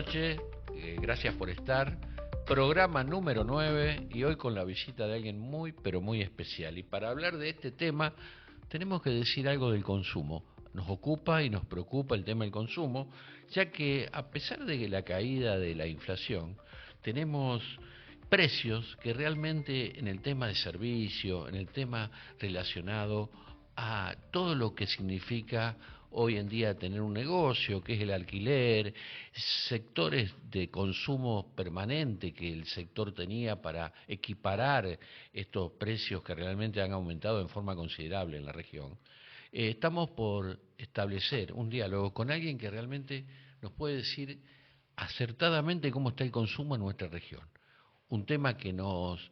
noches, gracias por estar. Programa número 9 y hoy con la visita de alguien muy, pero muy especial. Y para hablar de este tema tenemos que decir algo del consumo. Nos ocupa y nos preocupa el tema del consumo, ya que a pesar de la caída de la inflación, tenemos precios que realmente en el tema de servicio, en el tema relacionado a todo lo que significa hoy en día tener un negocio, que es el alquiler, sectores de consumo permanente que el sector tenía para equiparar estos precios que realmente han aumentado en forma considerable en la región. Estamos por establecer un diálogo con alguien que realmente nos puede decir acertadamente cómo está el consumo en nuestra región. Un tema que nos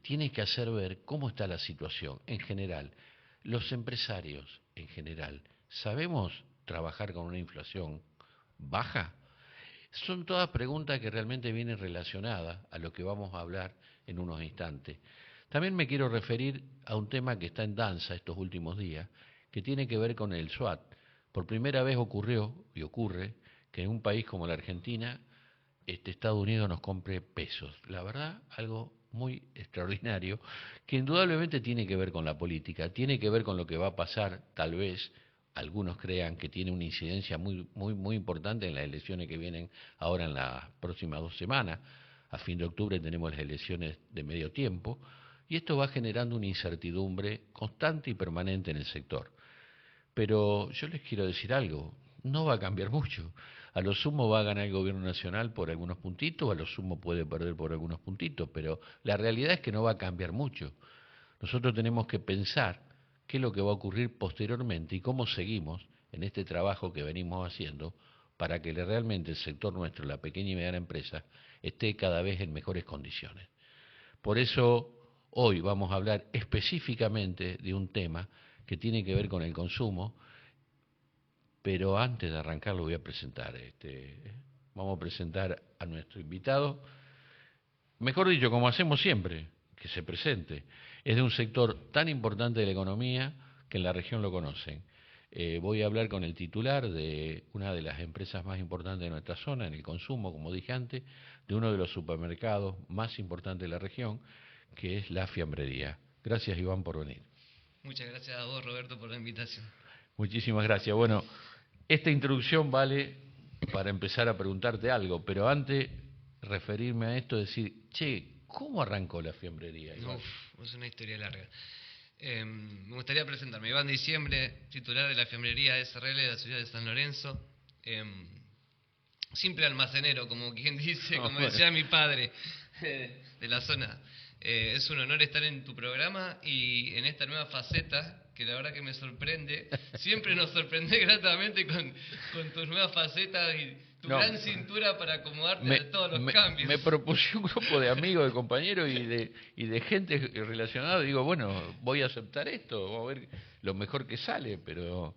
tiene que hacer ver cómo está la situación en general. Los empresarios en general, ¿sabemos trabajar con una inflación baja? Son todas preguntas que realmente vienen relacionadas a lo que vamos a hablar en unos instantes. También me quiero referir a un tema que está en danza estos últimos días, que tiene que ver con el SWAT. Por primera vez ocurrió y ocurre que en un país como la Argentina, Estados Unidos nos compre pesos. La verdad, algo muy extraordinario, que indudablemente tiene que ver con la política, tiene que ver con lo que va a pasar, tal vez algunos crean que tiene una incidencia muy importante en las elecciones que vienen ahora en las próximas 2 semanas. A fin de octubre tenemos las elecciones de medio tiempo y esto va generando una incertidumbre constante y permanente en el sector. Pero yo les quiero decir algo, no va a cambiar mucho. A lo sumo va a ganar el gobierno nacional por algunos puntitos, a lo sumo puede perder por algunos puntitos, pero la realidad es que no va a cambiar mucho. Nosotros tenemos que pensar qué es lo que va a ocurrir posteriormente y cómo seguimos en este trabajo que venimos haciendo para que realmente el sector nuestro, la pequeña y mediana empresa, esté cada vez en mejores condiciones. Por eso hoy vamos a hablar específicamente de un tema que tiene que ver con el consumo, pero antes de arrancar lo voy a presentar. Vamos a presentar a nuestro invitado, mejor dicho, como hacemos siempre, que se presente. Es de un sector tan importante de la economía que en la región lo conocen. Voy a hablar con el titular de una de las empresas más importantes de nuestra zona, en el consumo, como dije antes, de uno de los supermercados más importantes de la región, que es La Fiambrería. Gracias, Iván, por venir. Muchas gracias a vos, Roberto, por la invitación. Muchísimas gracias. Bueno, esta introducción vale para empezar a preguntarte algo, pero antes referirme a esto, decir, che, ¿cómo arrancó La Fiambrería, Iván? Es una historia larga. Me gustaría presentarme. Iván Diciembre, titular de la Fiambrería SRL de la ciudad de San Lorenzo. Simple almacenero, como quien dice, como decía mi padre, de la zona. Es un honor estar en tu programa y en esta nueva faceta, que la verdad que me sorprende. Siempre nos sorprende gratamente con tus nuevas facetas y tu gran cintura para acomodarte a todos los cambios. Me propuse un grupo de amigos, de compañeros y de gente relacionada. Digo, bueno, voy a aceptar esto, vamos a ver lo mejor que sale, pero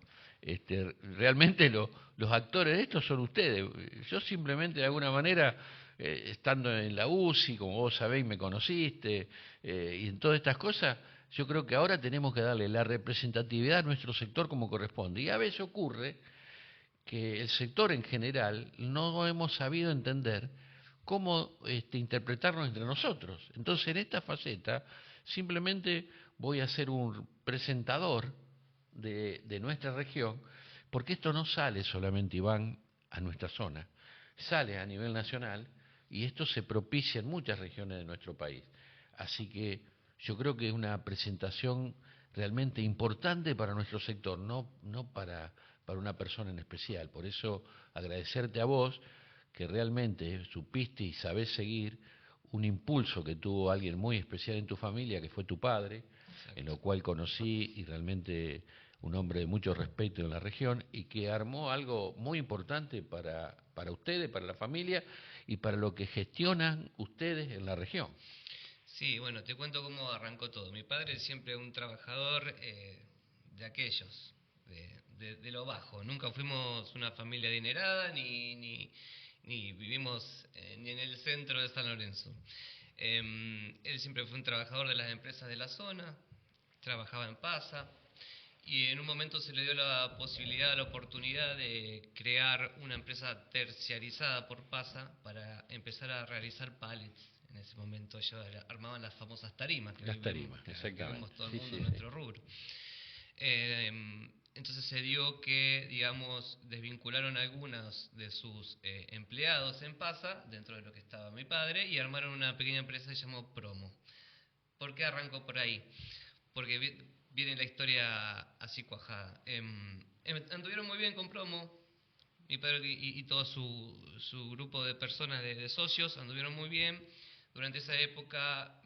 realmente los actores de esto son ustedes. Yo simplemente de alguna manera, estando en la UCI, como vos sabéis, me conociste, y en todas estas cosas, yo creo que ahora tenemos que darle la representatividad a nuestro sector como corresponde. Y a veces ocurre que el sector en general no hemos sabido entender cómo interpretarnos entre nosotros. Entonces, en esta faceta, simplemente voy a ser un presentador de nuestra región, porque esto no sale solamente, Iván, a nuestra zona, sale a nivel nacional y esto se propicia en muchas regiones de nuestro país. Así que yo creo que es una presentación realmente importante para nuestro sector, no para una persona en especial. Por eso agradecerte a vos que realmente supiste y sabés seguir un impulso que tuvo alguien muy especial en tu familia, que fue tu padre. Exacto. En lo cual conocí y realmente un hombre de mucho respeto en la región y que armó algo muy importante para ustedes, para la familia y para lo que gestionan ustedes en la región. Sí, bueno, te cuento cómo arrancó todo. Mi padre es siempre un trabajador de aquellos, de lo bajo. Nunca fuimos una familia adinerada ni vivimos ni en el centro de San Lorenzo. Él siempre fue un trabajador de las empresas de la zona, trabajaba en PASA y en un momento se le dio la posibilidad, la oportunidad de crear una empresa terciarizada por PASA para empezar a realizar pallets. En ese momento ellos armaban las famosas tarimas que Las hoy tarimas, que exactamente. vemos todo el Sí, mundo sí, en nuestro sí. rubro. Entonces se dio que, digamos, desvincularon a algunos de sus empleados en PASA, dentro de lo que estaba mi padre, y armaron una pequeña empresa que se llamó Promo. ¿Por qué arrancó por ahí? Porque viene la historia así cuajada. Anduvieron muy bien con Promo, mi padre y todo su grupo de personas, de socios, anduvieron muy bien. Durante esa época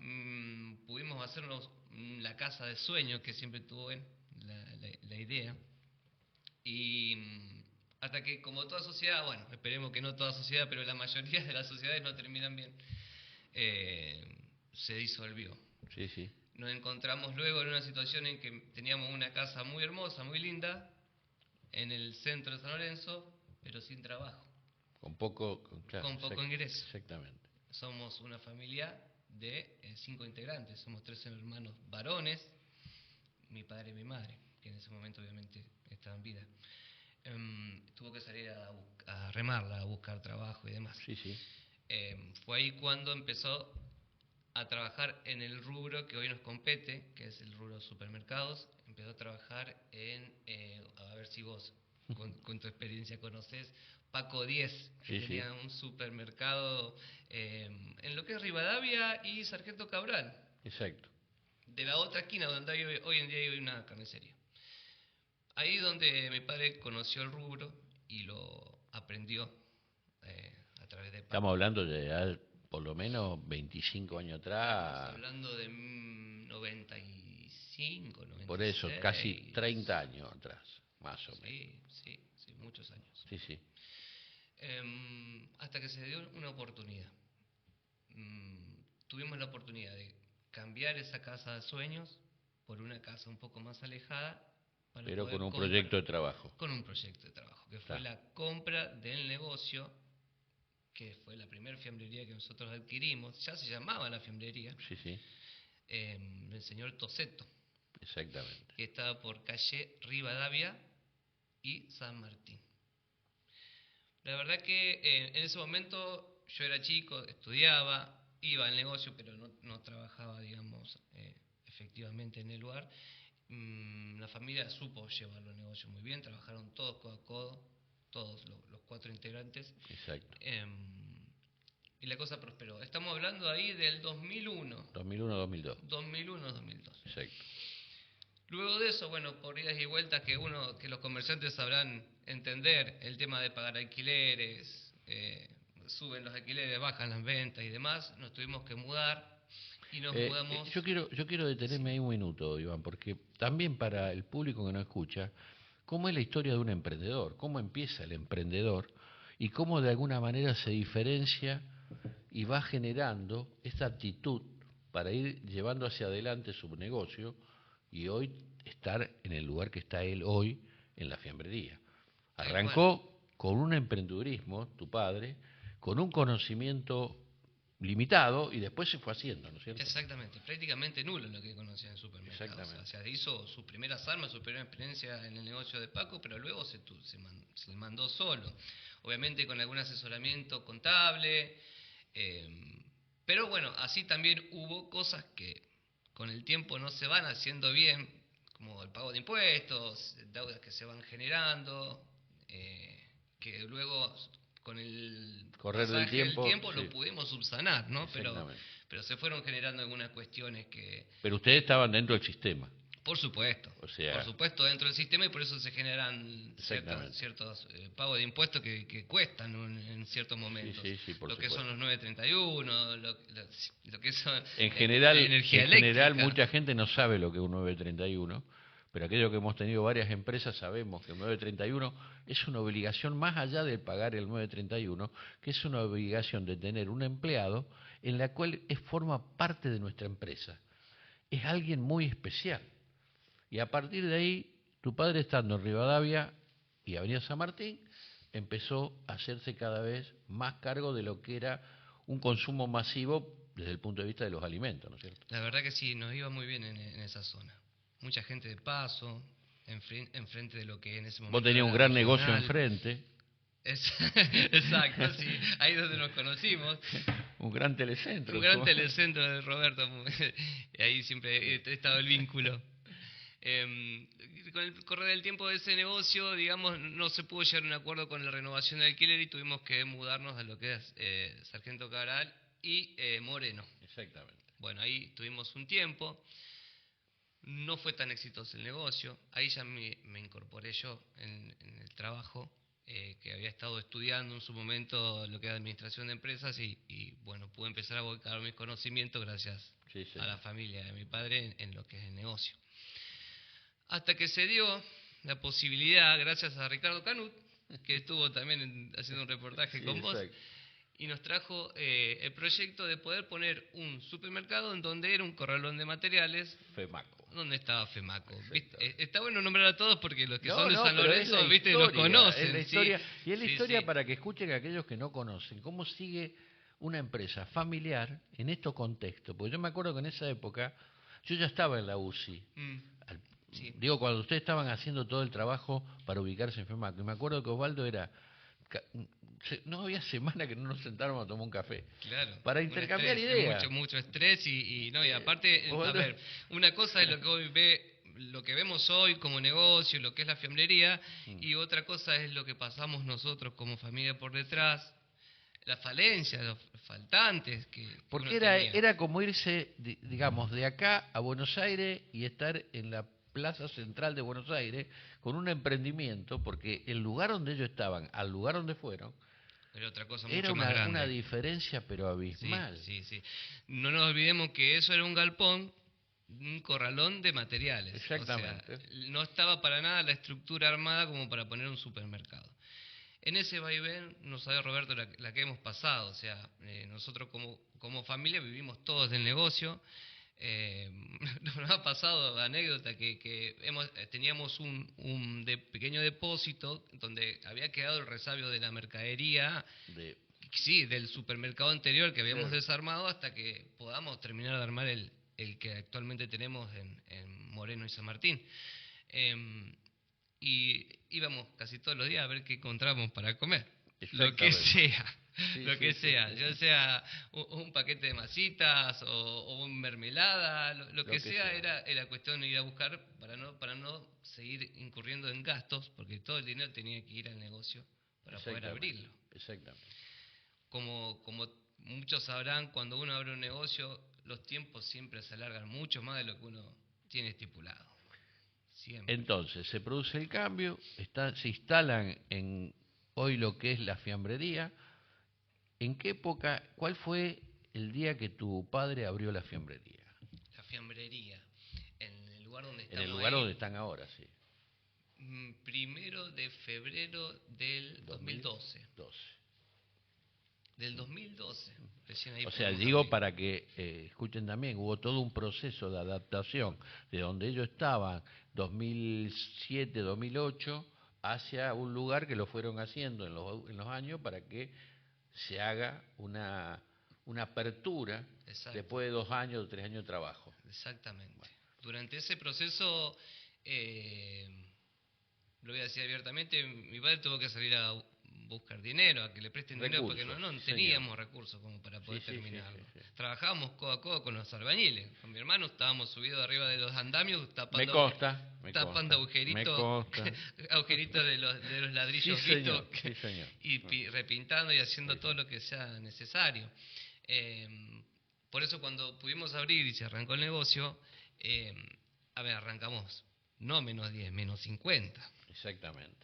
pudimos hacernos la casa de sueños que siempre tuve la idea. Y hasta que, como toda sociedad, bueno, esperemos que no toda sociedad, pero la mayoría de las sociedades no terminan bien, se disolvió. Sí, sí. Nos encontramos luego en una situación en que teníamos una casa muy hermosa, muy linda, en el centro de San Lorenzo, pero sin trabajo. Con poco, claro, Con poco ingreso. Exactamente. Somos una familia de 5 integrantes, somos 3 hermanos varones, mi padre y mi madre, que en ese momento obviamente estaban en vida. Tuvo que salir a remarla, a buscar trabajo y demás. Sí, sí. Fue ahí cuando empezó a trabajar en el rubro que hoy nos compete, que es el rubro supermercados. Empezó a trabajar en, a ver si vos con tu experiencia conoces, Paco 10, que Sí, tenía un supermercado en lo que es Rivadavia y Sargento Cabral. Exacto. De la otra esquina donde hoy en día hay una carnicería. Ahí donde mi padre conoció el rubro y lo aprendió a través de Paco. Estamos hablando de ya por lo menos 25 años atrás. Estamos hablando de 95, 96. Por eso, casi 30 años atrás, más o menos. Sí, muchos años. Sí, sí. Hasta que se dio una oportunidad. Tuvimos la oportunidad de cambiar esa casa de sueños por una casa un poco más alejada. Pero con un proyecto de trabajo. Con un proyecto de trabajo, que fue la compra del negocio, que fue la primera fiambrería que nosotros adquirimos. Ya se llamaba la fiambrería. Sí, sí. El señor Toseto. Exactamente. Que estaba por calle Rivadavia y San Martín. La verdad que en ese momento yo era chico, estudiaba, iba al negocio, pero no trabajaba, digamos, efectivamente en el lugar. La familia supo llevar los negocios muy bien, trabajaron todos codo a codo, todos los 4 integrantes. Exacto. Y la cosa prosperó. Estamos hablando ahí del 2001. 2001-2002. 2001-2002. Exacto. Luego de eso, bueno, por idas y vueltas que los comerciantes sabrán entender, el tema de pagar alquileres, suben los alquileres, bajan las ventas y demás, nos tuvimos que mudar y nos mudamos. Yo quiero detenerme ahí un minuto, Iván, porque también para el público que nos escucha, ¿cómo es la historia de un emprendedor? ¿Cómo empieza el emprendedor? Y cómo de alguna manera se diferencia y va generando esta actitud para ir llevando hacia adelante su negocio y hoy estar en el lugar que está él hoy, en la fiambrería. Arrancó con un emprendedurismo, tu padre, con un conocimiento limitado y después se fue haciendo, ¿no es cierto? Exactamente, prácticamente nulo lo que conocía en supermercados. Exactamente. O sea, hizo sus primeras armas, su primera experiencia en el negocio de Paco, pero luego se mandó solo. Obviamente con algún asesoramiento contable, pero bueno, así también hubo cosas que con el tiempo no se van haciendo bien, como el pago de impuestos, deudas que se van generando, que luego con el correr del tiempo sí, lo pudimos subsanar, ¿no? Pero se fueron generando algunas cuestiones que... Pero ustedes estaban dentro del sistema. Por supuesto, por supuesto dentro del sistema, y por eso se generan ciertos pagos de impuestos que cuestan en ciertos momentos. Sí, por lo supuesto. Que son los 931, lo que son en general, energía en general mucha gente no sabe lo que es un 931, pero aquellos que hemos tenido varias empresas sabemos que el 931 es una obligación más allá de pagar el 931, que es una obligación de tener un empleado en la cual forma parte de nuestra empresa. Es alguien muy especial. Y a partir de ahí, tu padre estando en Rivadavia y Avenida San Martín, empezó a hacerse cada vez más cargo de lo que era un consumo masivo desde el punto de vista de los alimentos, ¿no es cierto? La verdad que sí, nos iba muy bien en esa zona. Mucha gente de paso, enfrente de lo que en ese momento Vos tenías un gran negocio enfrente. Exacto, sí, ahí es donde nos conocimos. Un gran telecentro. Un gran telecentro de Roberto, y ahí siempre ha estado el vínculo. Con el correr del tiempo de ese negocio, digamos, no se pudo llegar a un acuerdo con la renovación del alquiler y tuvimos que mudarnos a lo que es Sargento Cabral y Moreno. Exactamente. Bueno, ahí tuvimos un tiempo. No fue tan exitoso el negocio. Ahí ya me incorporé yo en el trabajo, que había estado estudiando en su momento lo que era administración de empresas y bueno, pude empezar a volcar mis conocimientos gracias a la familia de mi padre en lo que es el negocio. Hasta que se dio la posibilidad, gracias a Ricardo Canut, que estuvo también haciendo un reportaje con vos, y nos trajo el proyecto de poder poner un supermercado en donde era un corralón de materiales. Femaco. ¿Dónde estaba Femaco? Está bueno nombrar a todos porque los que son de San Lorenzo, Lorenzo, ¿viste? Nos conocen. Es la historia, ¿sí? Y es la historia para que escuchen a aquellos que no conocen cómo sigue una empresa familiar en estos contextos. Porque yo me acuerdo que en esa época yo ya estaba en la UCI. Digo, cuando ustedes estaban haciendo todo el trabajo para ubicarse en Femaco. Y me acuerdo que Osvaldo era... No había semana que no nos sentáramos a tomar un café. Claro. Para intercambiar ideas. Mucho estrés y aparte, a ver, una cosa es lo que hoy lo que vemos hoy como negocio, lo que es la fiambrería, y otra cosa es lo que pasamos nosotros como familia por detrás, las falencias, los faltantes porque era como irse, digamos, de acá a Buenos Aires y estar en la Plaza Central de Buenos Aires con un emprendimiento, porque el lugar donde ellos estaban al lugar donde fueron era otra cosa mucho era más grande. Una diferencia pero abismal. Sí. No nos olvidemos que eso era un galpón, un corralón de materiales. Exactamente. O sea, no estaba para nada la estructura armada como para poner un supermercado. En ese vaivén, no sabe Roberto la que hemos pasado. O sea, nosotros como familia vivimos todos del negocio. Nos ha pasado anécdota que teníamos un pequeño depósito donde había quedado el resabio de la mercadería, del supermercado anterior que habíamos desarmado hasta que podamos terminar de armar el que actualmente tenemos en Moreno y San Martín. Y íbamos casi todos los días a ver qué encontramos para comer, lo que sea. Ya sea un paquete de masitas o un mermelada, lo que sea. Era cuestión de ir a buscar para no seguir incurriendo en gastos, porque todo el dinero tenía que ir al negocio para poder abrirlo. Exactamente. Como muchos sabrán, cuando uno abre un negocio, los tiempos siempre se alargan mucho más de lo que uno tiene estipulado. Siempre. Entonces, se produce el cambio, se instalan en hoy lo que es la fiambrería. ¿En qué época, cuál fue el día que tu padre abrió la fiambrería? La fiambrería, en el lugar donde estamos. En el lugar donde están ahora, sí. 1 de febrero del 2012. Del 2012. Recién ahí. O sea, digo para que escuchen también, hubo todo un proceso de adaptación de donde ellos estaban, 2007, 2008, hacia un lugar que lo fueron haciendo en los años para que se haga una apertura. Exacto. Después de 2 años o 3 años de trabajo. Exactamente. Bueno. Durante ese proceso, lo voy a decir abiertamente, mi padre tuvo que salir a buscar dinero, a que le presten dinero, porque no teníamos recursos como para poder terminarlo. Sí. Trabajábamos codo a codo con los albañiles. Con mi hermano estábamos subidos arriba de los andamios tapando agujeritos de los ladrillos vistos y repintando y haciendo todo lo que sea necesario. Por eso cuando pudimos abrir y se arrancó el negocio, arrancamos no menos 10, menos 50. Exactamente.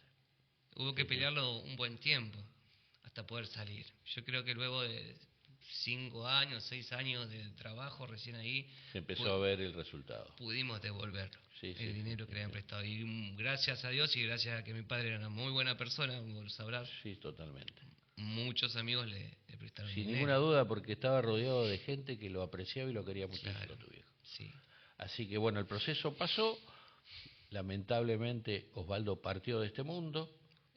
Hubo que pelearlo un buen tiempo hasta poder salir. Yo creo que luego de 5 años, 6 años de trabajo, recién ahí se empezó a ver el resultado. Pudimos devolverlo, el dinero que le habían prestado. Y gracias a Dios y gracias a que mi padre era una muy buena persona, como lo sabrás. Sí, totalmente. Muchos amigos le prestaron sin dinero. Ninguna duda, porque estaba rodeado de gente que lo apreciaba y lo quería mucho. Claro, tu viejo. Sí. Así que bueno, el proceso pasó. Lamentablemente Osvaldo partió de este mundo,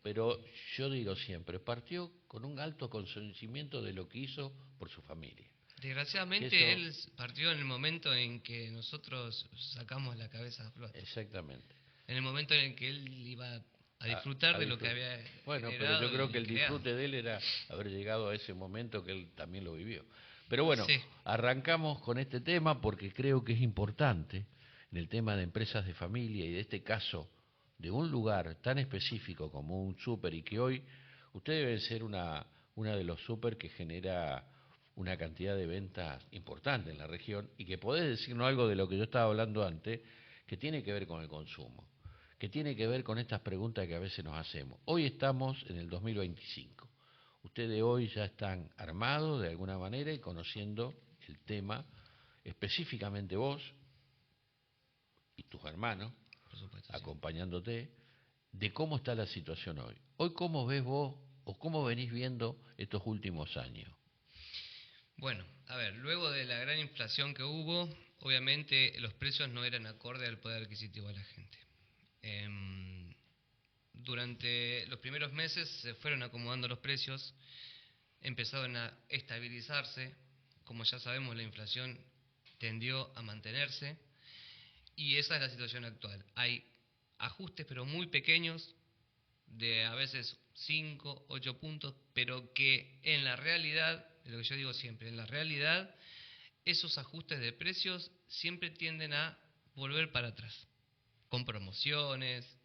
pero yo digo siempre, partió con un alto conocimiento de lo que hizo por su familia. Desgraciadamente él partió en el momento en que nosotros sacamos la cabeza a flote. Exactamente. en el momento en el que él iba a disfrutar de lo que había Bueno, pero yo creo que el disfrute de él era haber llegado a ese momento que él también lo vivió. Pero bueno, sí, arrancamos con este tema porque creo que es importante en el tema de empresas de familia y de este caso de un lugar tan específico como un súper, y que hoy ustedes deben ser una de los súper que genera una cantidad de ventas importante en la región, y que podés decirnos algo de lo que yo estaba hablando antes, que tiene que ver con el consumo, que tiene que ver con estas preguntas que a veces nos hacemos. Hoy estamos en el 2025. Ustedes hoy ya están armados de alguna manera y conociendo el tema, específicamente vos y tus hermanos, por supuesto, acompañándote, de cómo está la situación hoy. Hoy, ¿cómo ves vos o cómo venís viendo estos últimos años? Bueno, a ver, luego de la gran inflación que hubo, obviamente los precios no eran acorde al poder adquisitivo de la gente. Durante los primeros meses se fueron acomodando los precios, empezaron a estabilizarse. Como ya sabemos, la inflación tendió a mantenerse y esa es la situación actual. Hay ajustes pero muy pequeños, de a veces 5, 8 puntos, pero que en la realidad, es lo que yo digo siempre, en la realidad esos ajustes de precios siempre tienden a volver para atrás, con promociones,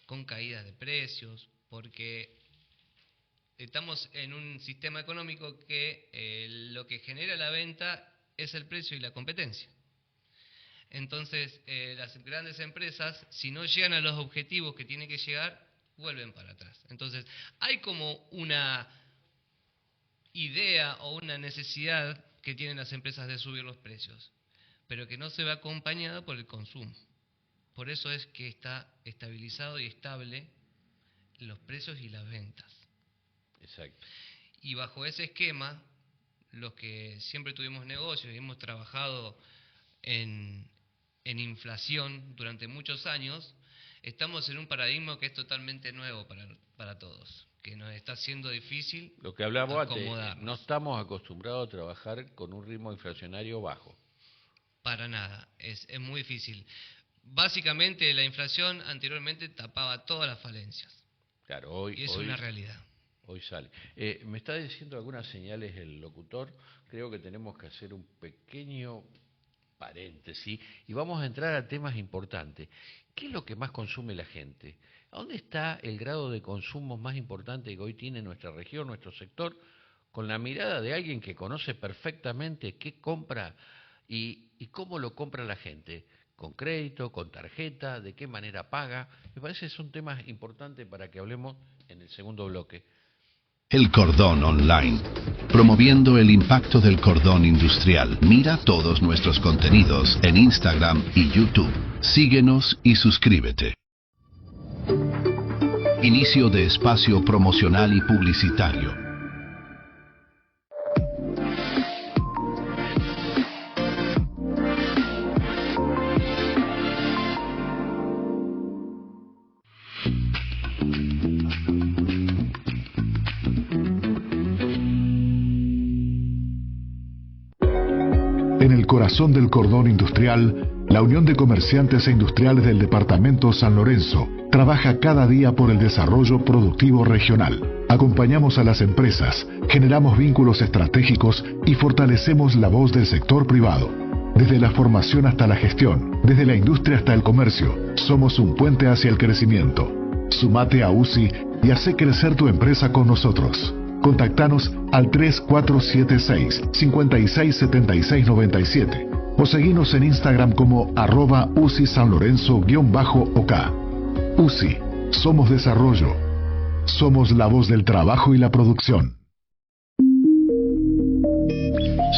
con caídas de precios, porque estamos en un sistema económico que lo que genera la venta es el precio y la competencia. Entonces, las grandes empresas, si no llegan a los objetivos que tienen que llegar, vuelven para atrás. Entonces, hay como una idea o una necesidad que tienen las empresas de subir los precios, pero que no se ve acompañada por el consumo. Por eso es que está estabilizado y estable los precios y las ventas. Exacto. Y bajo ese esquema, los que siempre tuvimos negocios y hemos trabajado en inflación durante muchos años, estamos en un paradigma que es totalmente nuevo para todos, que nos está haciendo difícil lo que hablamos antes, no estamos acostumbrados a trabajar con un ritmo inflacionario bajo. Para nada, es muy difícil. Básicamente la inflación anteriormente tapaba todas las falencias. Claro, hoy y es una realidad. Hoy sale. Me está diciendo algunas señales el locutor, creo que tenemos que hacer un pequeño paréntesis y vamos a entrar a temas importantes. ¿Qué es lo que más consume la gente? ¿A dónde está el grado de consumo más importante que hoy tiene nuestra región, nuestro sector, con la mirada de alguien que conoce perfectamente qué compra y cómo lo compra la gente? ¿Con crédito, con tarjeta, de qué manera paga? Me parece que son temas importantes para que hablemos en el segundo bloque. El Cordón Online, promoviendo el impacto del cordón industrial. Mira todos nuestros contenidos en Instagram y YouTube. Síguenos y suscríbete. Inicio de espacio promocional y publicitario. En el corazón del cordón industrial, la Unión de Comerciantes e Industriales del Departamento San Lorenzo trabaja cada día por el desarrollo productivo regional. Acompañamos a las empresas, generamos vínculos estratégicos y fortalecemos la voz del sector privado. Desde la formación hasta la gestión, desde la industria hasta el comercio, somos un puente hacia el crecimiento. Sumate a UCI y hace crecer tu empresa con nosotros. Contactanos al 3476-567697 o seguinos en Instagram como @UCI-San-Lorenzo_OK. UCI, somos desarrollo. Somos la voz del trabajo y la producción.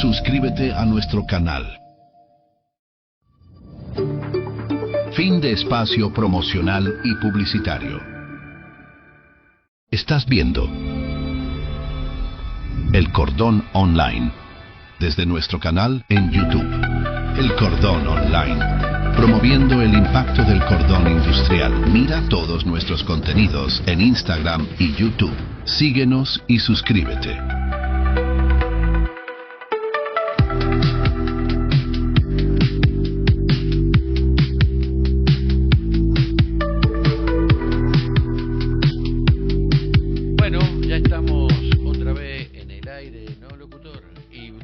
Suscríbete a nuestro canal. Fin de espacio promocional y publicitario. Estás viendo El Cordón Online, desde nuestro canal en YouTube. El Cordón Online, promoviendo el impacto del cordón industrial. Mira todos nuestros contenidos en Instagram y YouTube. Síguenos y suscríbete.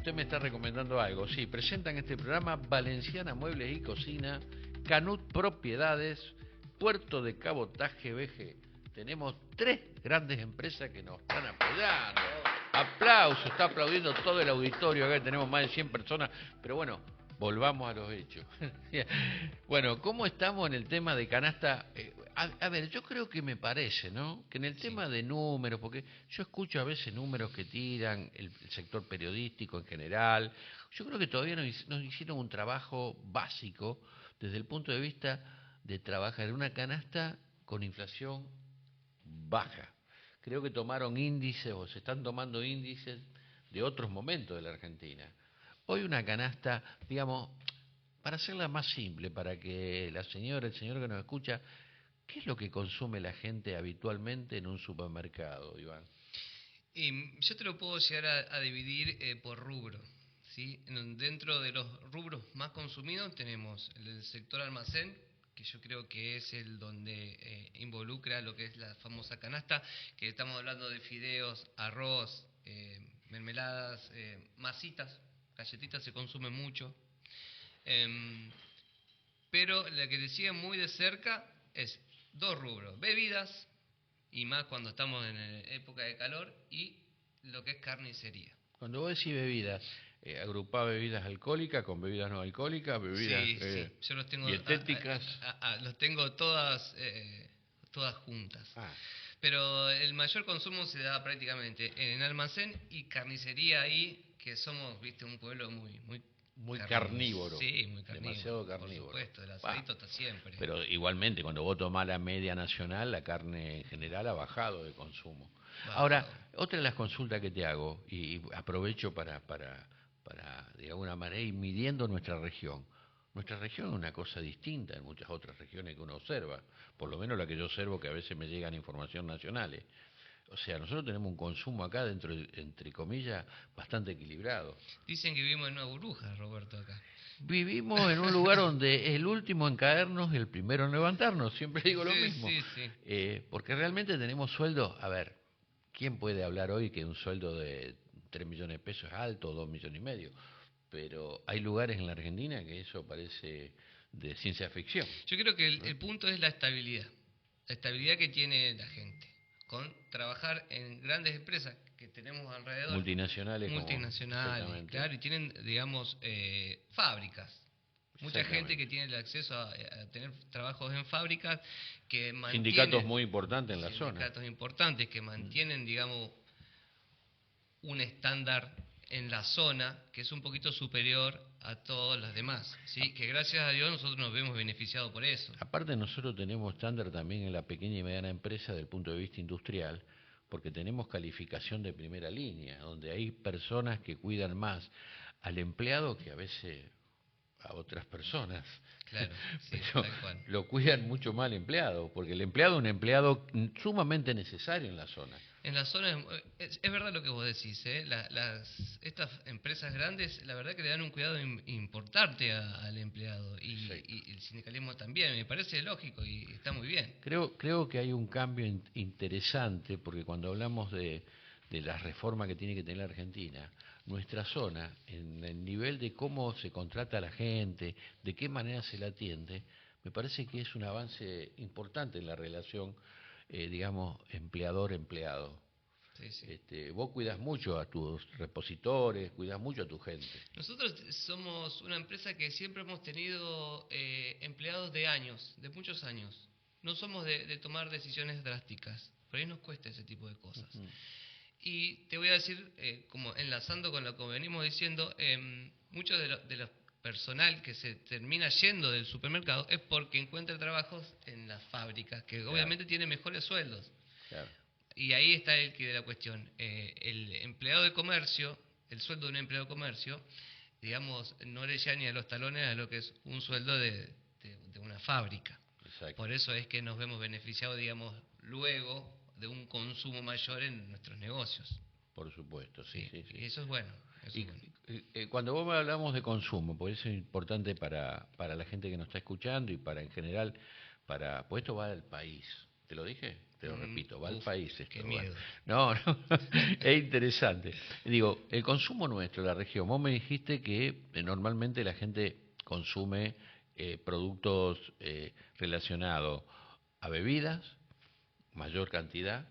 usted me está recomendando algo. Sí, presentan este programa Valenciana Muebles y Cocina, Canut Propiedades, Puerto de Cabotaje BG. Tenemos 3 grandes empresas que nos están apoyando. Aplausos, está aplaudiendo todo el auditorio. Acá tenemos más de 100 personas. Pero bueno, volvamos a los hechos. Bueno, ¿cómo estamos en el tema de canasta? A ver, yo creo que me parece, ¿no? Que en el tema de números, porque yo escucho a veces números que tiran el sector periodístico en general. Yo creo que todavía nos hicieron un trabajo básico desde el punto de vista de trabajar en una canasta con inflación baja. Creo que tomaron índices o se están tomando índices de otros momentos de la Argentina. Hoy una canasta, digamos, para hacerla más simple, para que la señora, el señor que nos escucha, ¿qué es lo que consume la gente habitualmente en un supermercado, Iván? Y yo te lo puedo llegar a dividir por rubro, ¿sí? Dentro de los rubros más consumidos tenemos el sector almacén, que yo creo que es el donde involucra lo que es la famosa canasta, que estamos hablando de fideos, arroz, mermeladas, masitas, galletitas se consumen mucho. Pero la que te sigue muy de cerca es 2 rubros, bebidas, y más cuando estamos en época de calor, y lo que es carnicería. Cuando vos decís bebidas, agrupá bebidas alcohólicas con bebidas no alcohólicas, bebidas Sí, yo los tengo dietéticas. los tengo todas juntas. Pero el mayor consumo se da prácticamente en almacén y carnicería ahí, que somos, viste, un pueblo muy carnívoro. Sí, muy carnívoro. Demasiado carnívoro. Por supuesto, el asadito está siempre. Pero igualmente, cuando vos tomás la media nacional, la carne en general ha bajado de consumo. Ahora, otra de las consultas que te hago, y aprovecho para de alguna manera ir midiendo nuestra región. Nuestra región es una cosa distinta en muchas otras regiones que uno observa, por lo menos la que yo observo, que a veces me llegan información nacionales. O sea, nosotros tenemos un consumo acá dentro, entre comillas, bastante equilibrado. Dicen que vivimos en una burbuja, Roberto, acá. Vivimos en un lugar donde es el último en caernos y el primero en levantarnos, siempre digo lo mismo. Sí. Porque realmente tenemos sueldos, a ver, ¿quién puede hablar hoy que un sueldo de 3 millones de pesos es alto, 2 millones y medio? Pero hay lugares en la Argentina que eso parece de ciencia ficción. Yo creo que el punto es la estabilidad que tiene la gente, con trabajar en grandes empresas que tenemos alrededor. Multinacionales, claro, y tienen, digamos, fábricas. Mucha gente que tiene el acceso a tener trabajos en fábricas, que mantienen... Sindicatos muy importantes en la zona. Sindicatos importantes que mantienen, digamos, un estándar en la zona que es un poquito superior a todas las demás, ¿sí? Que gracias a Dios nosotros nos vemos beneficiados por eso. Aparte nosotros tenemos estándar también en la pequeña y mediana empresa desde el punto de vista industrial, porque tenemos calificación de primera línea, donde hay personas que cuidan más al empleado que a veces a otras personas. Claro, sí, pero tal cual. Lo cuidan mucho más al empleado, porque el empleado es un empleado sumamente necesario en la zona. En la zona es verdad lo que vos decís, ¿eh? Estas empresas grandes, la verdad que le dan un cuidado importante al empleado y el sindicalismo también, me parece lógico y está muy bien. Creo que hay un cambio interesante, porque cuando hablamos de la reforma que tiene que tener la Argentina, nuestra zona, en el nivel de cómo se contrata a la gente, de qué manera se la atiende, me parece que es un avance importante en la relación, digamos, empleador-empleado. Sí. Vos cuidas mucho a tus repositores, cuidas mucho a tu gente. Nosotros somos una empresa que siempre hemos tenido empleados de años, de muchos años. No somos de tomar decisiones drásticas, por ahí nos cuesta ese tipo de cosas. Uh-huh. Y te voy a decir, como enlazando con lo que venimos diciendo, muchos de los personal que se termina yendo del supermercado es porque encuentra trabajos en las fábricas, que obviamente tienen mejores sueldos. Claro. Y ahí está el quid de la cuestión. El empleado de comercio, el sueldo de un empleado de comercio, digamos, no le llega ni a los talones a lo que es un sueldo de una fábrica. Exacto. Por eso es que nos vemos beneficiados, digamos, luego de un consumo mayor en nuestros negocios. Por supuesto, sí. Y eso es bueno. Cuando vos hablamos de consumo, porque eso es importante para la gente que nos está escuchando y para en general, pues esto va al país. ¿Te lo dije? Te lo repito, va al país esto. Qué miedo. No, no, es interesante. Digo, el consumo nuestro, la región, vos me dijiste que normalmente la gente consume productos relacionados a bebidas, mayor cantidad,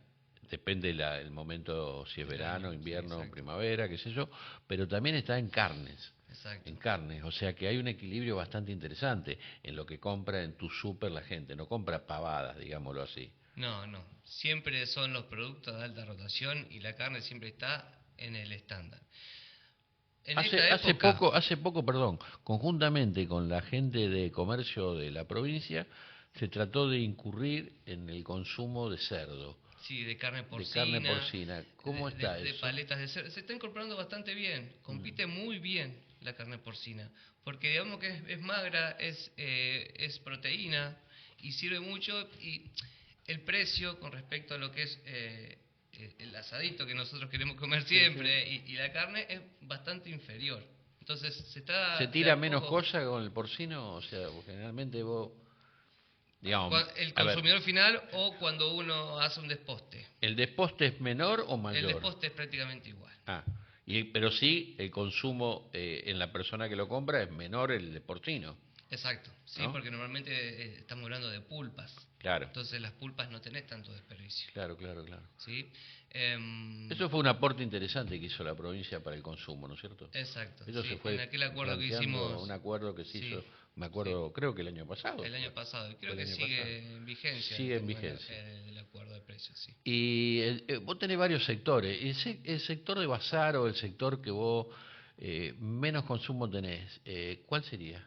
depende el momento, si es verano, invierno, primavera, qué sé yo, pero también está en carnes. Exacto. En carnes, o sea que hay un equilibrio bastante interesante en lo que compra en tu súper la gente, no compra pavadas, digámoslo así. No, no. Siempre son los productos de alta rotación y la carne siempre está en el estándar. Hace poco, perdón, conjuntamente con la gente de comercio de la provincia, se trató de incurrir en el consumo de cerdo. Sí, de carne porcina. De carne porcina. ¿Cómo está eso? De paletas de cerdo. Se está incorporando bastante bien. Compite muy bien la carne porcina. Porque digamos que es magra, es proteína y sirve mucho. Y el precio con respecto a lo que es el asadito que nosotros queremos comer siempre y la carne es bastante inferior. Entonces ¿Se tira menos cosa con el porcino? O sea, generalmente vos... Digamos, el consumidor final o cuando uno hace un desposte. ¿El desposte es menor o mayor? El desposte es prácticamente igual. Pero sí, el consumo en la persona que lo compra es menor el de porcino. Exacto, sí, ¿no? Porque normalmente estamos hablando de pulpas. Claro. Entonces las pulpas no tenés tanto desperdicio. Claro. ¿Sí? Eso fue un aporte interesante que hizo la provincia para el consumo, ¿no es cierto? Exacto. Eso se fue en aquel acuerdo que hicimos. Un acuerdo que se hizo, me acuerdo, creo que el año pasado. El año pasado, creo que sigue en vigencia. Sigue en vigencia. El acuerdo de precios, sí. Y vos tenés varios sectores. El sector de bazar o el sector que vos menos consumo tenés, ¿cuál sería?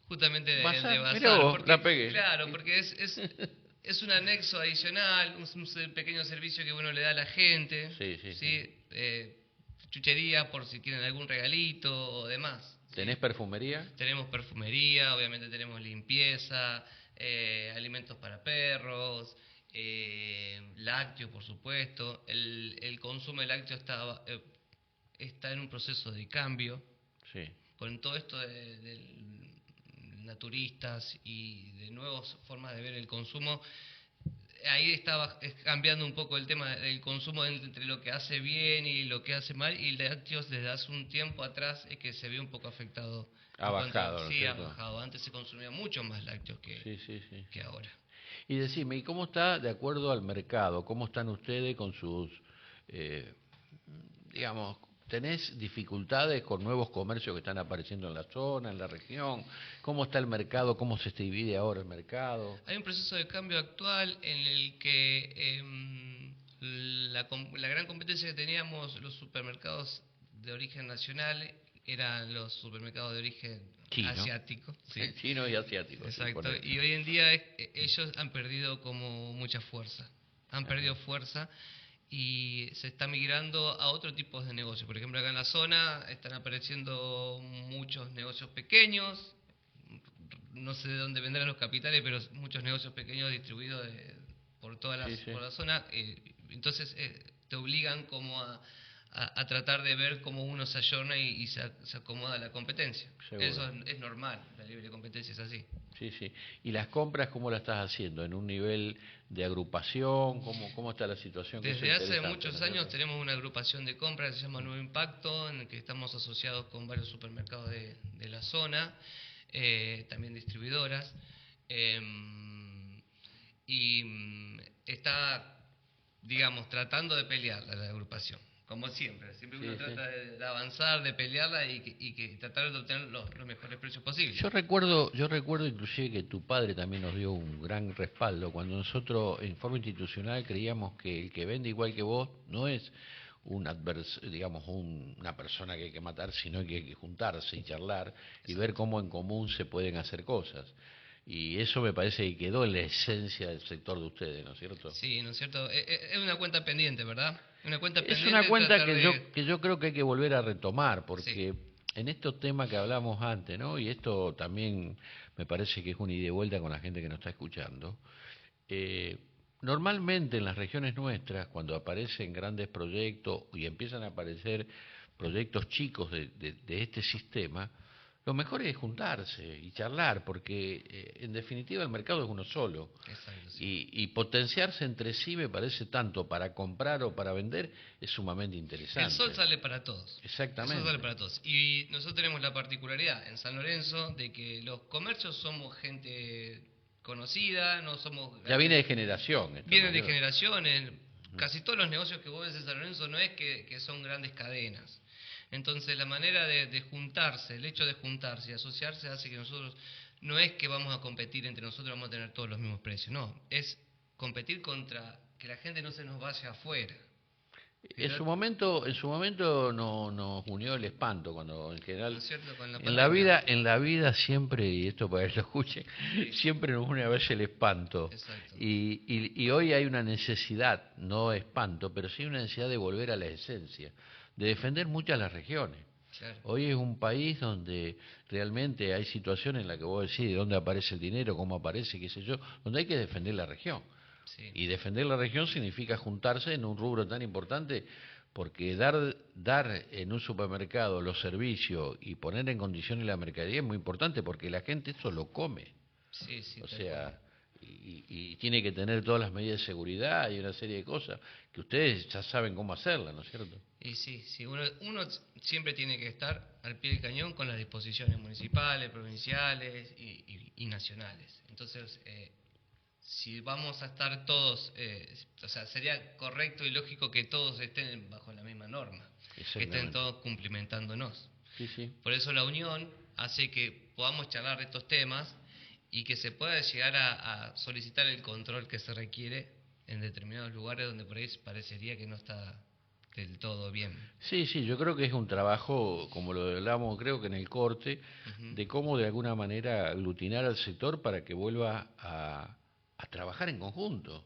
Justamente el de bazar. Mirá vos, la pegué. Claro, porque es un anexo adicional, un pequeño servicio que uno le da a la gente. Sí. Chucherías por si quieren algún regalito o demás. ¿Tenés perfumería? Tenemos perfumería, obviamente tenemos limpieza, alimentos para perros, lácteos, por supuesto. El consumo de lácteos está en un proceso de cambio. Sí. Con todo esto de naturistas y de nuevas formas de ver el consumo, ahí estaba cambiando un poco el tema del consumo entre lo que hace bien y lo que hace mal, y el lácteos desde hace un tiempo atrás es que se vio un poco afectado. Ha bajado. Sí, ha bajado. Antes se consumía mucho más lácteos que ahora. Y decime, ¿y cómo está de acuerdo al mercado? ¿Cómo están ustedes con sus, digamos, tenés dificultades con nuevos comercios que están apareciendo en la zona, en la región? ¿Cómo está el mercado? ¿Cómo se divide ahora el mercado? Hay un proceso de cambio actual en el que la gran competencia que teníamos los supermercados de origen nacional eran los supermercados de origen asiático. ¿Sí? Chino y asiático. Exacto. Y hoy en día ellos han perdido como mucha fuerza. Han perdido fuerza. Y se está migrando a otro tipo de negocios. Por ejemplo, acá en la zona están apareciendo muchos negocios pequeños, no sé de dónde vendrán los capitales, pero muchos negocios pequeños distribuidos por toda por la zona. Entonces te obligan como a tratar de ver cómo uno se ayorna y se acomoda a la competencia. Seguro. Eso es normal, la libre competencia es así. Sí. ¿Y las compras cómo las estás haciendo? ¿En un nivel de agrupación? ¿Cómo está la situación? Desde hace muchos años tenemos una agrupación de compras que se llama Nuevo Impacto, en el que estamos asociados con varios supermercados de la zona, también distribuidoras, y está, digamos, tratando de pelear la agrupación. Como siempre uno trata de avanzar, de pelearla y que tratar de obtener los mejores precios posibles. Yo recuerdo inclusive que tu padre también nos dio un gran respaldo cuando nosotros en forma institucional creíamos que el que vende igual que vos no es una persona que hay que matar, sino que hay que juntarse y charlar y ver cómo en común se pueden hacer cosas. Y eso me parece que quedó en la esencia del sector de ustedes, ¿no es cierto? Sí, ¿no es cierto? Es una cuenta pendiente, ¿verdad? Es una cuenta que yo creo que hay que volver a retomar, porque en estos temas que hablamos antes, ¿no? Y esto también me parece que es una ida y vuelta con la gente que nos está escuchando. Normalmente en las regiones nuestras, cuando aparecen grandes proyectos y empiezan a aparecer proyectos chicos de este sistema, lo mejor es juntarse y charlar, porque en definitiva el mercado es uno solo. Exacto, sí. Y potenciarse entre sí me parece tanto para comprar o para vender es sumamente interesante. El sol sale para todos. Exactamente. El sol sale para todos. Y nosotros tenemos la particularidad en San Lorenzo de que los comercios somos gente conocida, no somos... Ya viene de generación. Vienen de generaciones. Casi todos los negocios que vos ves en San Lorenzo no es que son grandes cadenas. Entonces la manera de juntarse, el hecho de juntarse y asociarse hace que nosotros, no es que vamos a competir entre nosotros, vamos a tener todos los mismos precios, no, es competir contra que la gente no se nos vaya afuera. En su momento nos unió el espanto, cuando en general, ¿No es cierto? Con la en la vida siempre, y esto para que lo escuchen, siempre nos une a veces el espanto. Exacto. Y hoy hay una necesidad, no espanto, pero sí una necesidad de volver a la esencia, de defender muchas las regiones. Claro. Hoy es un país donde realmente hay situaciones en las que vos decís de dónde aparece el dinero, cómo aparece, qué sé yo, donde hay que defender la región. Sí. Y defender la región significa juntarse en un rubro tan importante, porque dar en un supermercado los servicios y poner en condiciones la mercadería es muy importante, porque la gente eso lo come. Sí, sí, O tal sea, cual. y tiene que tener todas las medidas de seguridad y una serie de cosas que ustedes ya saben cómo hacerlas, ¿no es cierto? Y sí, uno siempre tiene que estar al pie del cañón con las disposiciones municipales, provinciales y nacionales. Entonces, si vamos a estar todos, o sea, sería correcto y lógico que todos estén bajo la misma norma, que estén todos cumplimentándonos. Sí, sí. Por eso la unión hace que podamos charlar de estos temas y que se pueda llegar a solicitar el control que se requiere en determinados lugares donde por ahí parecería que no está del todo bien. Sí, sí, yo creo que es un trabajo, como lo hablamos creo que en el corte, de cómo de alguna manera aglutinar al sector para que vuelva a trabajar en conjunto,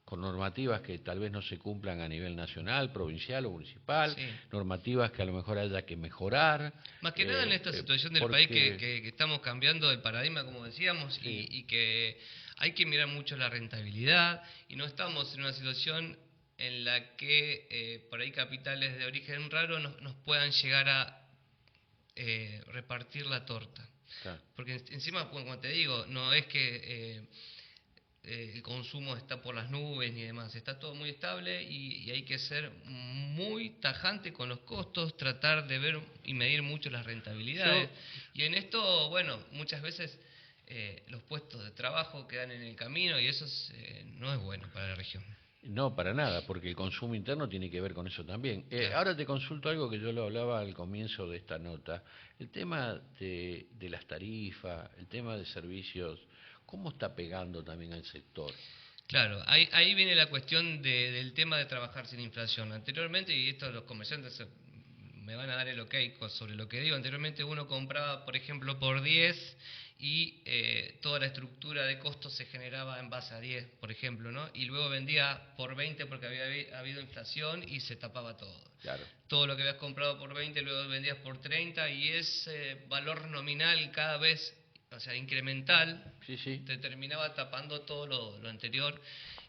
con normativas que tal vez no se cumplan a nivel nacional, provincial o municipal, Sí. normativas que a lo mejor haya que mejorar. Más que nada en esta situación del país que estamos cambiando el paradigma, como decíamos, Sí. y que hay que mirar mucho la rentabilidad y no estamos en una situación en la que por ahí capitales de origen raro nos puedan llegar a repartir la torta. Claro. Porque encima, como te digo, no es que el consumo está por las nubes ni demás, está todo muy estable y hay que ser muy tajante con los costos, tratar de ver y medir mucho las rentabilidades. Y en esto, bueno, muchas veces los puestos de trabajo quedan en el camino y eso no es bueno para la región. No, para nada, porque el consumo interno tiene que ver con eso también. Claro. Ahora te consulto algo que yo lo hablaba al comienzo de esta nota. El tema de las tarifas, el tema de servicios, ¿cómo está pegando también al sector? Claro, ahí viene la cuestión del tema de trabajar sin inflación. Anteriormente, y esto los comerciantes me van a dar el ok sobre lo que digo, anteriormente uno compraba, por ejemplo, por 10 y toda la estructura de costos se generaba en base a 10, por ejemplo, ¿no? Y luego vendía por 20 porque había habido inflación y se tapaba todo. Claro. Todo lo que habías comprado por 20 luego vendías por 30 y ese valor nominal cada vez, o sea, incremental, Sí, sí. te terminaba tapando todo lo anterior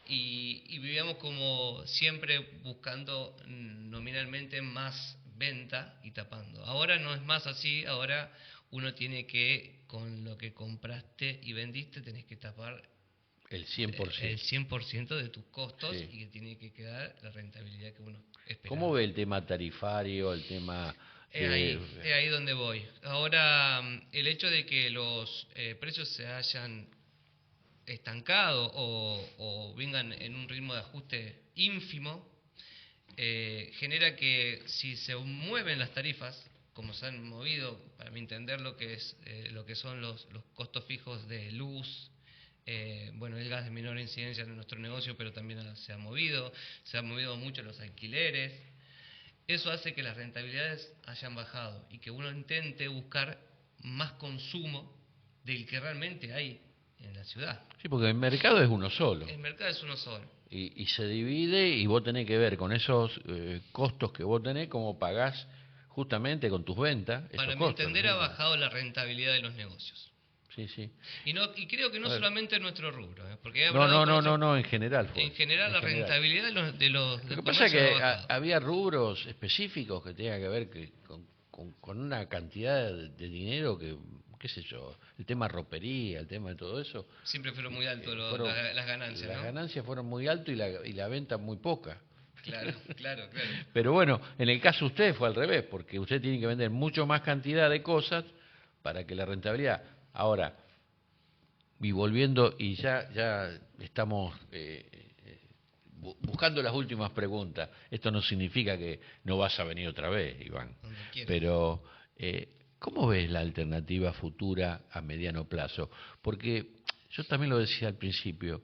y vivíamos como siempre buscando nominalmente más venta y tapando. Ahora no es más así, ahora uno tiene que, con lo que compraste y vendiste, tenés que tapar El 100%. el 100% de tus costos Sí. y que tiene que quedar la rentabilidad que uno espera. ¿Cómo ve el tema tarifario, el tema... Es ahí donde voy. Ahora, el hecho de que los precios se hayan estancado o vengan en un ritmo de ajuste ínfimo, genera que si se mueven las tarifas, como se han movido, para mi entender, lo que son los costos fijos de luz, bueno, el gas de menor incidencia en nuestro negocio, pero también se ha movido mucho los alquileres. Eso hace que las rentabilidades hayan bajado y que uno intente buscar más consumo del que realmente hay en la ciudad. Sí, porque el mercado es uno solo. El mercado es uno solo. Y se divide y vos tenés que ver con esos costos que vos tenés, cómo pagás justamente con tus ventas. Para esos mi costos, entender ¿no? ha bajado la rentabilidad de los negocios. Sí, sí. Y creo que no A ver. solamente en nuestro rubro, porque he No, hablado con otros- no, en general. En general la rentabilidad de los Lo que del pasa es comercio que ha bajado. había rubros específicos que tenían que ver con con una cantidad de dinero que, qué sé yo, el tema ropería, el tema de todo eso. Siempre fueron muy altos las ganancias, Las ¿no? ganancias fueron muy altas y la venta muy poca. Claro, claro, claro. Pero bueno, en el caso de usted fue al revés, porque usted tiene que vender mucho más cantidad de cosas para que la rentabilidad. Ahora, y volviendo, y ya estamos buscando las últimas preguntas. Esto no significa que no vas a venir otra vez, Iván. Pero, ¿cómo ves la alternativa futura a mediano plazo? Porque yo también lo decía al principio,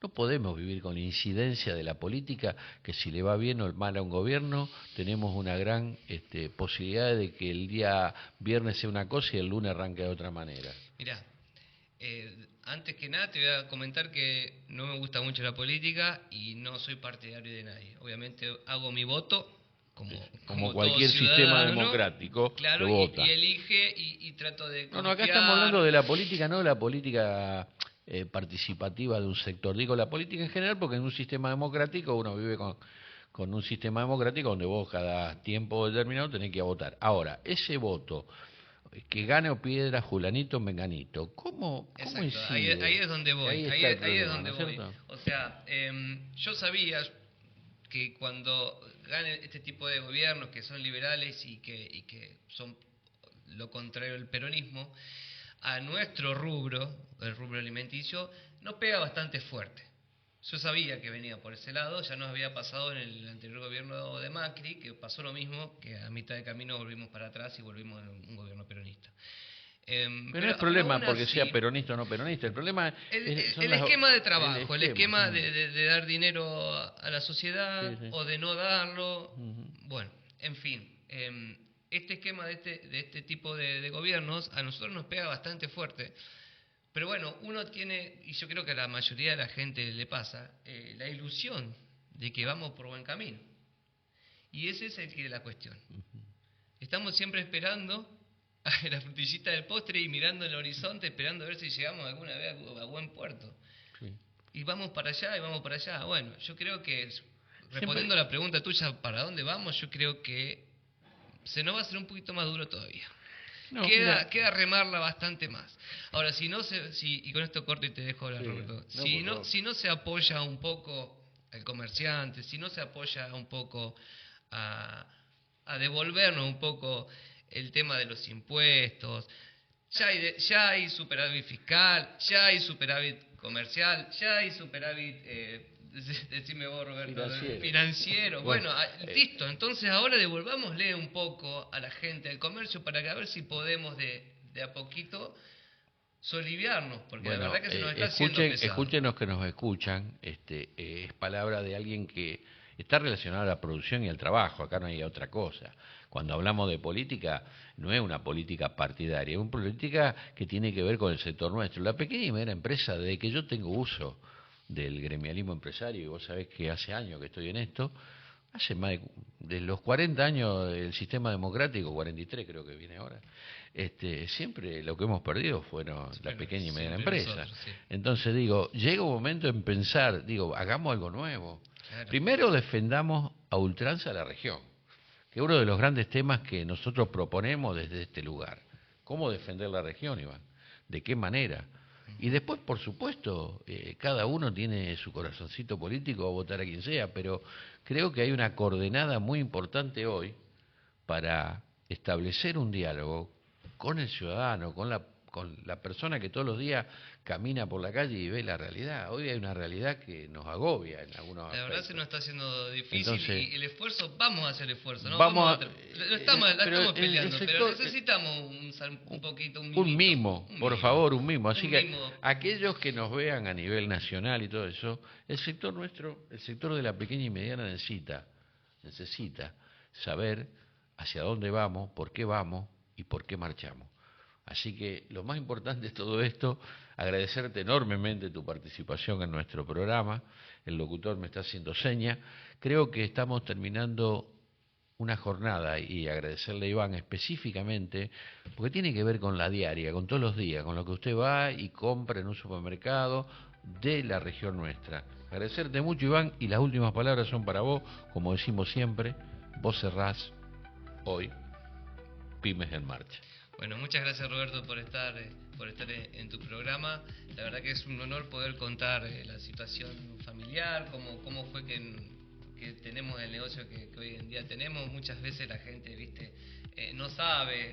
no podemos vivir con la incidencia de la política, que si le va bien o mal a un gobierno, tenemos una gran posibilidad de que el día viernes sea una cosa y el lunes arranque de otra manera. Mirá, antes que nada te voy a comentar que no me gusta mucho la política y no soy partidario de nadie. Obviamente hago mi voto como cualquier sistema democrático, claro, que vota. Y elige y trato de confiar. No, acá estamos hablando de la política, no de la política participativa de un sector. Digo la política en general porque en un sistema democrático uno vive con un sistema democrático donde vos cada tiempo determinado tenés que votar. Ahora, ese voto, que gane o piedra Julanito o Menganito, ¿cómo incide? Ahí es donde voy. Ahí es donde ¿no voy. es cierto? O sea, yo sabía que cuando gane este tipo de gobiernos que son liberales y que son lo contrario del peronismo, a nuestro rubro, el rubro alimenticio, nos pega bastante fuerte. Yo sabía que venía por ese lado, ya nos había pasado en el anterior gobierno de Macri, que pasó lo mismo, que a mitad de camino volvimos para atrás y volvimos a un gobierno peronista. Pero no es problema porque así, sea peronista o no peronista, el problema el esquema de trabajo, el esquema de dar dinero a la sociedad, sí, o de no darlo. Bueno, en fin, este esquema de este tipo de gobiernos a nosotros nos pega bastante fuerte. Pero bueno, uno tiene, y yo creo que a la mayoría de la gente le pasa, la ilusión de que vamos por buen camino. Y ese es el que es la cuestión. Estamos siempre esperando a la frutillita del postre y mirando el horizonte, esperando a ver si llegamos alguna vez a buen puerto. Sí. Y vamos para allá, y vamos para allá. Bueno, yo creo que, respondiendo a la pregunta tuya, ¿para dónde vamos? Yo creo que se nos va a hacer un poquito más duro todavía. No, queda remarla bastante más. Ahora, y con esto corto y te dejo hablar, sí, Roberto, si no se apoya un poco al comerciante, si no se apoya un poco a devolvernos un poco el tema de los impuestos, ya hay superávit fiscal, ya hay superávit comercial, ya hay superávit, decime vos, Roberto, financiero. Bueno, listo, entonces ahora devolvámosle un poco a la gente del comercio para que a ver si podemos de a poquito soliviarnos, porque la verdad que se nos está haciendo pesado. Escúchenos que nos escuchan, es palabra de alguien que está relacionado a la producción y al trabajo, acá no hay otra cosa. Cuando hablamos de política, no es una política partidaria, es una política que tiene que ver con el sector nuestro. La pequeña y mediana empresa, desde que yo tengo uso del gremialismo empresario, y vos sabés que hace años que estoy en esto, hace más de los 40 años del sistema democrático, 43 creo que viene ahora, siempre lo que hemos perdido fueron la pequeña y mediana empresa. Nosotros, sí. Entonces digo, llega un momento en pensar, hagamos algo nuevo. Claro. Primero defendamos a ultranza la región, que es uno de los grandes temas que nosotros proponemos desde este lugar. ¿Cómo defender la región, Iván? ¿De qué manera? Y después, por supuesto, cada uno tiene su corazoncito político a votar a quien sea, pero creo que hay una coordenada muy importante hoy para establecer un diálogo con el ciudadano, con la persona que todos los días camina por la calle y ve la realidad. Hoy hay una realidad que nos agobia en algunos aspectos. La verdad se nos está haciendo difícil. Entonces, y el esfuerzo, vamos a hacer esfuerzo, ¿no? Estamos peleando, pero necesitamos un poquito, un mimo. Por favor, un mimo. Así que aquellos que nos vean a nivel nacional y todo eso, el sector nuestro, el sector de la pequeña y mediana necesita saber hacia dónde vamos, por qué vamos y por qué marchamos. Así que lo más importante de todo esto, agradecerte enormemente tu participación en nuestro programa. El locutor me está haciendo seña. Creo que estamos terminando una jornada y agradecerle a Iván específicamente, porque tiene que ver con la diaria, con todos los días, con lo que usted va y compra en un supermercado de la región nuestra. Agradecerte mucho, Iván, y las últimas palabras son para vos, como decimos siempre, vos cerrás hoy Pymes en Marcha. Bueno, muchas gracias Roberto por estar en tu programa. La verdad que es un honor poder contar la situación familiar, cómo fue que tenemos el negocio que hoy en día tenemos. Muchas veces la gente, no sabe,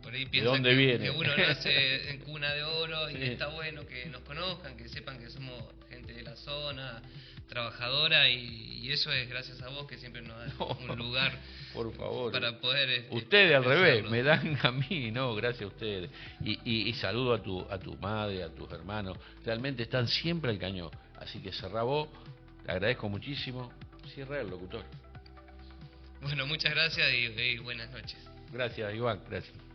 por ahí piensa que uno nace en cuna de oro y está bueno que nos conozcan, que sepan que somos gente de la zona, trabajadora, y eso es gracias a vos que siempre nos das un lugar por favor, para poder... ustedes al revés, me dan a mí, no, gracias a ustedes. Y saludo a tu madre, a tus hermanos, realmente están siempre al cañón. Así que cerrá vos, te agradezco muchísimo. Cierra el locutor. Bueno, muchas gracias y buenas noches. Gracias, Iván, gracias.